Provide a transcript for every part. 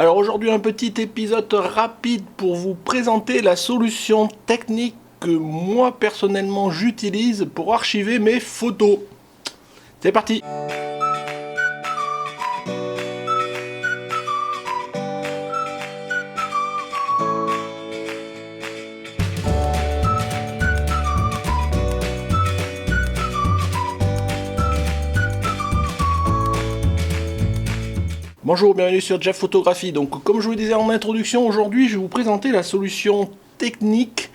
Alors aujourd'hui un petit épisode rapide pour vous présenter la solution technique que moi personnellement j'utilise pour archiver mes photos. C'est parti! Bonjour, bienvenue sur Jeff Photographie. Donc comme je vous le disais en introduction, aujourd'hui je vais vous présenter la solution technique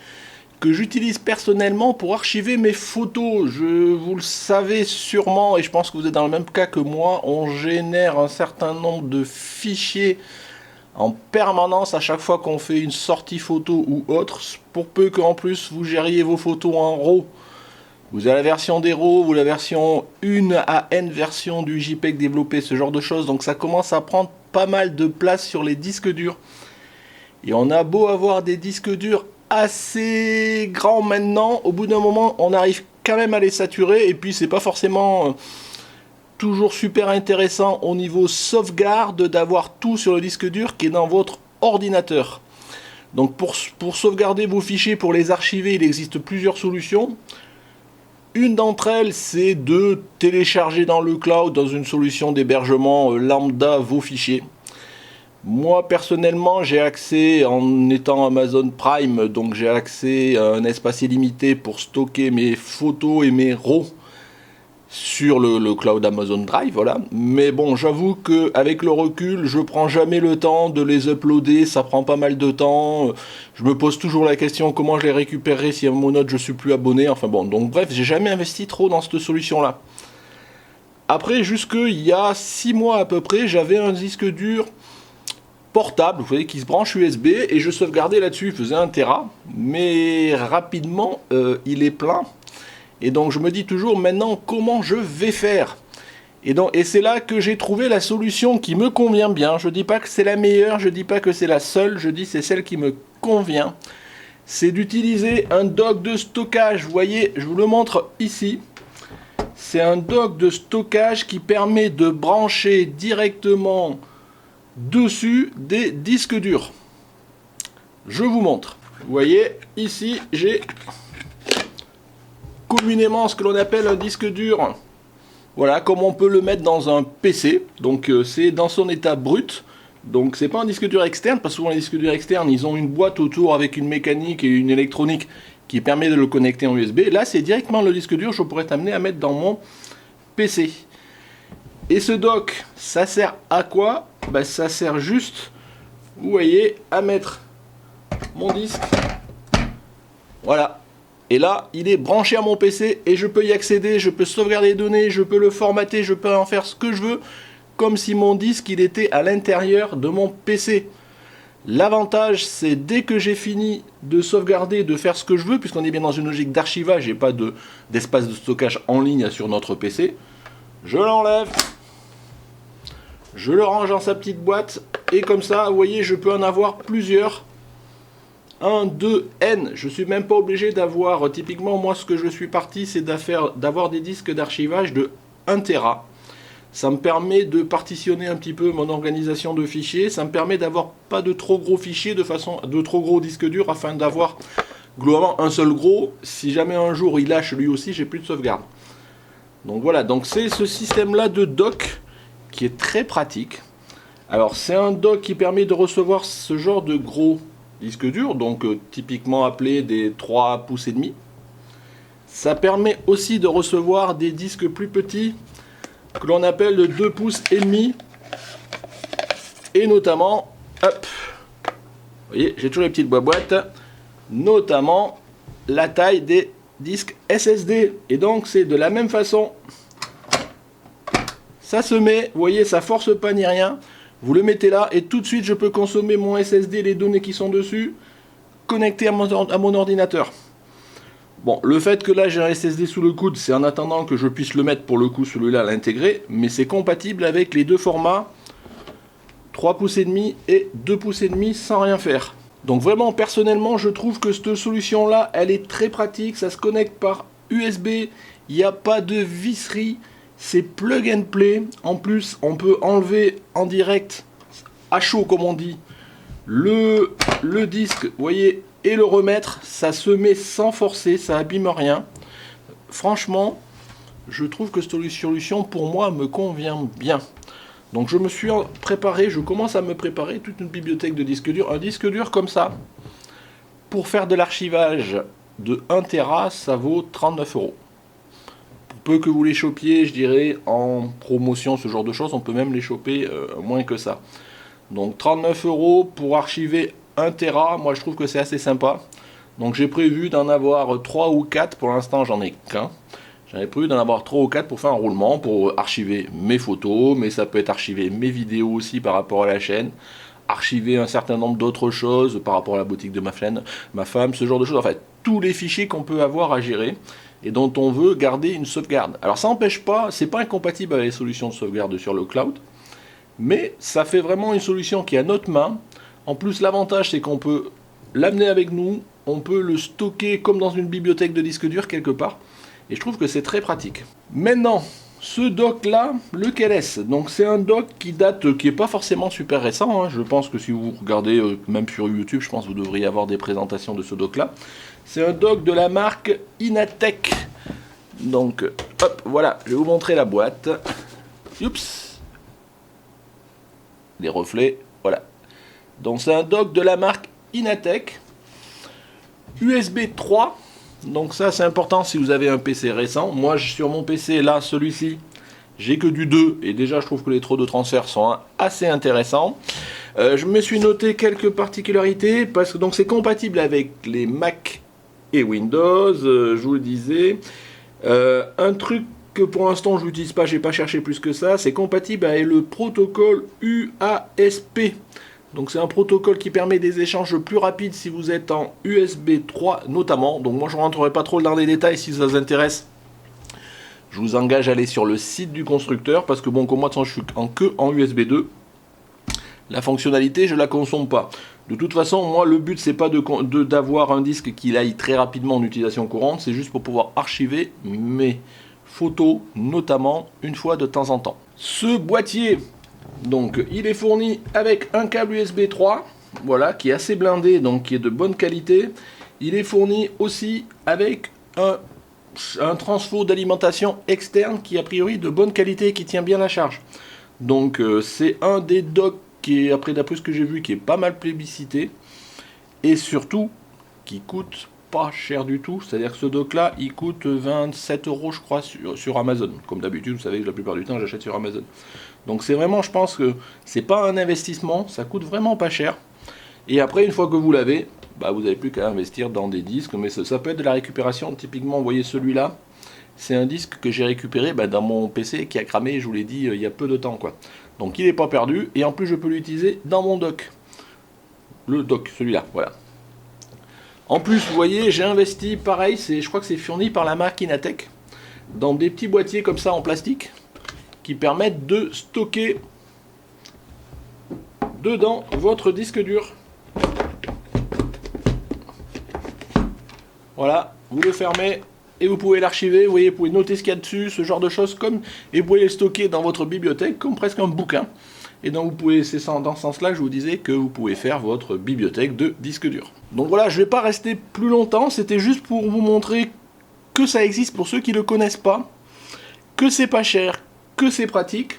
que j'utilise personnellement pour archiver mes photos. Vous le savez sûrement, et je pense que vous êtes dans le même cas que moi, on génère un certain nombre de fichiers en permanence à chaque fois qu'on fait une sortie photo ou autre. Pour peu qu'en plus vous gériez vos photos en RAW. Vous avez la version des RAW, vous avez la version 1 à N version du JPEG développé, ce genre de choses. Donc ça commence à prendre pas mal de place sur les disques durs. Et on a beau avoir des disques durs assez grands maintenant, au bout d'un moment on arrive quand même à les saturer. Et puis c'est pas forcément toujours super intéressant au niveau sauvegarde d'avoir tout sur le disque dur qui est dans votre ordinateur. Donc pour sauvegarder vos fichiers, pour les archiver, il existe plusieurs solutions. Une d'entre elles, c'est de télécharger dans le cloud, dans une solution d'hébergement lambda, vos fichiers. Moi, personnellement, j'ai accès, en étant Amazon Prime, donc j'ai accès à un espace illimité pour stocker mes photos et mes RAW sur le cloud Amazon Drive, voilà. Mais bon, j'avoue qu'avec le recul, je prends jamais le temps de les uploader, ça prend pas mal de temps. Je me pose toujours la question comment je les récupérerai si à mon autre je suis plus abonné. Enfin bon, donc bref, j'ai jamais investi trop dans cette solution-là. Après, jusque il y a 6 mois à peu près, j'avais un disque dur portable, vous voyez, qui se branche USB, et je sauvegardais là-dessus, il faisait 1 Tera, mais rapidement, il est plein. Et donc je me dis toujours maintenant comment je vais faire. Et c'est là que j'ai trouvé la solution qui me convient bien. Je dis pas que c'est la meilleure, je dis pas que c'est la seule, je dis c'est celle qui me convient. C'est d'utiliser un dock de stockage. Vous voyez, je vous le montre ici. C'est un dock de stockage qui permet de brancher directement dessus des disques durs. Je vous montre. Vous voyez, ici j'ai communément ce que l'on appelle un disque dur, voilà, comme on peut le mettre dans un PC, donc c'est dans son état brut, donc c'est pas un disque dur externe, parce que souvent les disques durs externes, ils ont une boîte autour avec une mécanique et une électronique qui permet de le connecter en USB, là c'est directement le disque dur, je pourrais t'amener à mettre dans mon PC. Et ce dock, ça sert à quoi? Ben, ça sert juste, vous voyez, à mettre mon disque, voilà. Et là, il est branché à mon PC et je peux y accéder, je peux sauvegarder les données, je peux le formater, je peux en faire ce que je veux, comme si mon disque il était à l'intérieur de mon PC. L'avantage, c'est dès que j'ai fini de sauvegarder, de faire ce que je veux, puisqu'on est bien dans une logique d'archivage et pas d'espace de stockage en ligne sur notre PC, je l'enlève, je le range dans sa petite boîte, et comme ça, vous voyez, je peux en avoir plusieurs. 1, 2, N, je suis même pas obligé d'avoir, typiquement moi ce que je suis parti c'est d'avoir des disques d'archivage de 1 Tera. Ça me permet de partitionner un petit peu mon organisation de fichiers, ça me permet d'avoir pas de trop gros fichiers, de trop gros disques durs, afin d'avoir globalement un seul gros. Si jamais un jour il lâche lui aussi, j'ai plus de sauvegarde. Donc voilà, donc c'est ce système là de dock qui est très pratique. Alors c'est un dock qui permet de recevoir ce genre de gros disque dur, donc typiquement appelé des 3 pouces et demi. Ça permet aussi de recevoir des disques plus petits que l'on appelle de 2 pouces et demi, et notamment, hop, vous voyez, j'ai toujours les petites boîtes, notamment la taille des disques SSD. Et donc c'est de la même façon, ça se met, vous voyez, ça force pas ni rien. Vous le mettez là et tout de suite je peux consommer mon SSD, les données qui sont dessus, connectées à mon ordinateur. Bon, le fait que là j'ai un SSD sous le coude, c'est en attendant que je puisse le mettre pour le coup celui-là à l'intégrer, mais c'est compatible avec les deux formats 3 pouces et demi et 2 pouces et demi sans rien faire. Donc vraiment personnellement je trouve que cette solution là elle est très pratique, ça se connecte par USB, il n'y a pas de visserie. C'est plug and play. En plus, on peut enlever en direct à chaud comme on dit le disque, vous voyez, et le remettre, ça se met sans forcer, ça abîme rien. Franchement, je trouve que cette solution pour moi me convient bien. Donc je me suis préparé, je commence à me préparer toute une bibliothèque de disques durs. Un disque dur comme ça, pour faire de l'archivage de 1 Tera, ça vaut 39 €. Pour peu que vous les chopiez, je dirais, en promotion, ce genre de choses, on peut même les choper moins que ça. Donc 39 € pour archiver 1 Tera, moi je trouve que c'est assez sympa. Donc j'ai prévu d'en avoir 3 ou 4, pour l'instant j'en ai qu'un. J'avais prévu d'en avoir 3 ou 4 pour faire un roulement, pour archiver mes photos, mais ça peut être archiver mes vidéos aussi par rapport à la chaîne, archiver un certain nombre d'autres choses par rapport à la boutique de ma chaîne, ma femme, ce genre de choses. En fait, tous les fichiers qu'on peut avoir à gérer et dont on veut garder une sauvegarde. Alors ça n'empêche pas, c'est pas incompatible avec les solutions de sauvegarde sur le cloud, mais ça fait vraiment une solution qui est à notre main. En plus, l'avantage, c'est qu'on peut l'amener avec nous, on peut le stocker comme dans une bibliothèque de disques durs quelque part, et je trouve que c'est très pratique. Maintenant, ce dock là, lequel est-ce? Donc c'est un dock qui date, qui n'est pas forcément super récent, hein. Je pense que si vous regardez, même sur YouTube, je pense que vous devriez avoir des présentations de ce dock là. C'est un dock de la marque Inateck. Donc, hop, voilà, je vais vous montrer la boîte. Oups, les reflets, voilà. Donc c'est un dock de la marque Inateck, USB 3, donc ça c'est important si vous avez un PC récent. Moi sur mon PC là, celui-ci, j'ai que du 2, et déjà je trouve que les trous de transfert sont assez intéressants. Je me suis noté quelques particularités, parce que donc c'est compatible avec les Mac et Windows, je vous le disais. Un truc que pour l'instant je n'utilise pas, j'ai pas cherché plus que ça, c'est compatible avec le protocole UASP. Donc c'est un protocole qui permet des échanges plus rapides si vous êtes en USB 3 notamment. Donc moi je ne rentrerai pas trop dans les détails, si ça vous intéresse. Je vous engage à aller sur le site du constructeur, parce que bon, comme moi je suis que en USB 2. La fonctionnalité je la consomme pas. De toute façon, moi le but c'est pas d'avoir un disque qui aille très rapidement en utilisation courante, c'est juste pour pouvoir archiver mes photos, notamment une fois de temps en temps. Ce boîtier, donc il est fourni avec un câble USB 3, voilà, qui est assez blindé, donc qui est de bonne qualité. Il est fourni aussi avec un transfo d'alimentation externe qui est a priori de bonne qualité et qui tient bien la charge. Donc c'est un des docks qui est, après d'après ce que j'ai vu, qui est pas mal plébiscité, et surtout qui coûte pas cher du tout. C'est-à-dire que ce dock là il coûte 27 € je crois sur Amazon. Comme d'habitude, vous savez que la plupart du temps j'achète sur Amazon. Donc c'est vraiment, je pense que c'est pas un investissement, ça coûte vraiment pas cher. Et après, une fois que vous l'avez, bah, vous n'avez plus qu'à investir dans des disques, mais ça peut être de la récupération. Typiquement, vous voyez celui-là, c'est un disque que j'ai récupéré dans mon PC qui a cramé, je vous l'ai dit, il y a peu de temps, quoi. Donc il n'est pas perdu, et en plus je peux l'utiliser dans mon dock. Le dock, celui-là, voilà. En plus, vous voyez, j'ai investi, pareil, je crois que c'est fourni par la marque Inateck, dans des petits boîtiers comme ça en plastique, qui permettent de stocker dedans votre disque dur. Voilà, vous le fermez et vous pouvez l'archiver, vous voyez, vous pouvez noter ce qu'il y a dessus, ce genre de choses, et vous pouvez le stocker dans votre bibliothèque comme presque un bouquin. Et donc vous pouvez, c'est dans ce sens-là que je vous disais que vous pouvez faire votre bibliothèque de disques durs. Donc voilà, je ne vais pas rester plus longtemps, c'était juste pour vous montrer que ça existe pour ceux qui ne le connaissent pas, que c'est pas cher, que c'est pratique.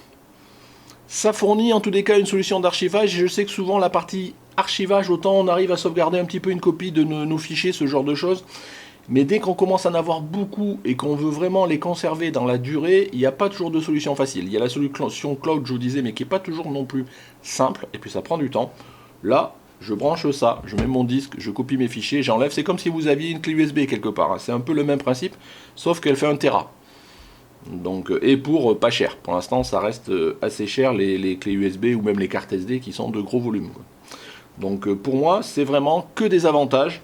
Ça fournit en tous les cas une solution d'archivage, et je sais que souvent la partie archivage, autant on arrive à sauvegarder un petit peu une copie de nos fichiers, ce genre de choses, mais dès qu'on commence à en avoir beaucoup et qu'on veut vraiment les conserver dans la durée, il n'y a pas toujours de solution facile. Il y a la solution cloud, je vous disais, mais qui n'est pas toujours non plus simple, et puis ça prend du temps. Là, je branche ça, je mets mon disque, je copie mes fichiers, j'enlève, c'est comme si vous aviez une clé USB quelque part, hein. C'est un peu le même principe, sauf qu'elle fait 1 Tera. Donc, et pour pas cher. Pour l'instant, ça reste assez cher, les clés USB ou même les cartes SD qui sont de gros volumes, quoi. Donc pour moi, c'est vraiment que des avantages,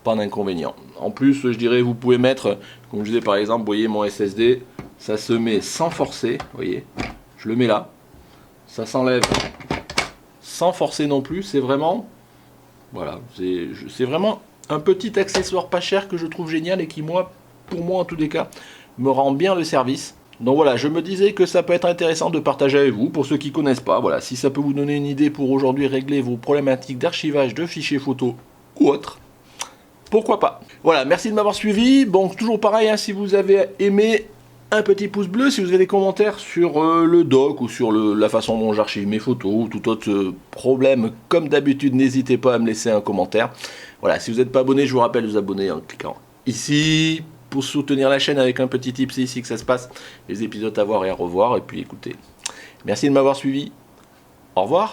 pas d'inconvénients. En plus, je dirais, vous pouvez mettre, comme je disais par exemple, vous voyez mon SSD, ça se met sans forcer, vous voyez, je le mets là, ça s'enlève sans forcer non plus, c'est vraiment, voilà, c'est vraiment un petit accessoire pas cher que je trouve génial et qui, moi, pour moi en tous les cas, me rend bien le service. Donc voilà, je me disais que ça peut être intéressant de partager avec vous, pour ceux qui ne connaissent pas. Voilà, si ça peut vous donner une idée pour aujourd'hui régler vos problématiques d'archivage de fichiers photos ou autres, pourquoi pas. Voilà, merci de m'avoir suivi. Bon, toujours pareil, hein, si vous avez aimé, un petit pouce bleu. Si vous avez des commentaires sur le doc ou sur la façon dont j'archive mes photos ou tout autre problème, comme d'habitude, n'hésitez pas à me laisser un commentaire. Voilà, si vous n'êtes pas abonné, je vous rappelle de vous abonner en cliquant ici. Pour soutenir la chaîne avec un petit tip, c'est ici que ça se passe. Les épisodes à voir et à revoir. Et puis écoutez, merci de m'avoir suivi. Au revoir.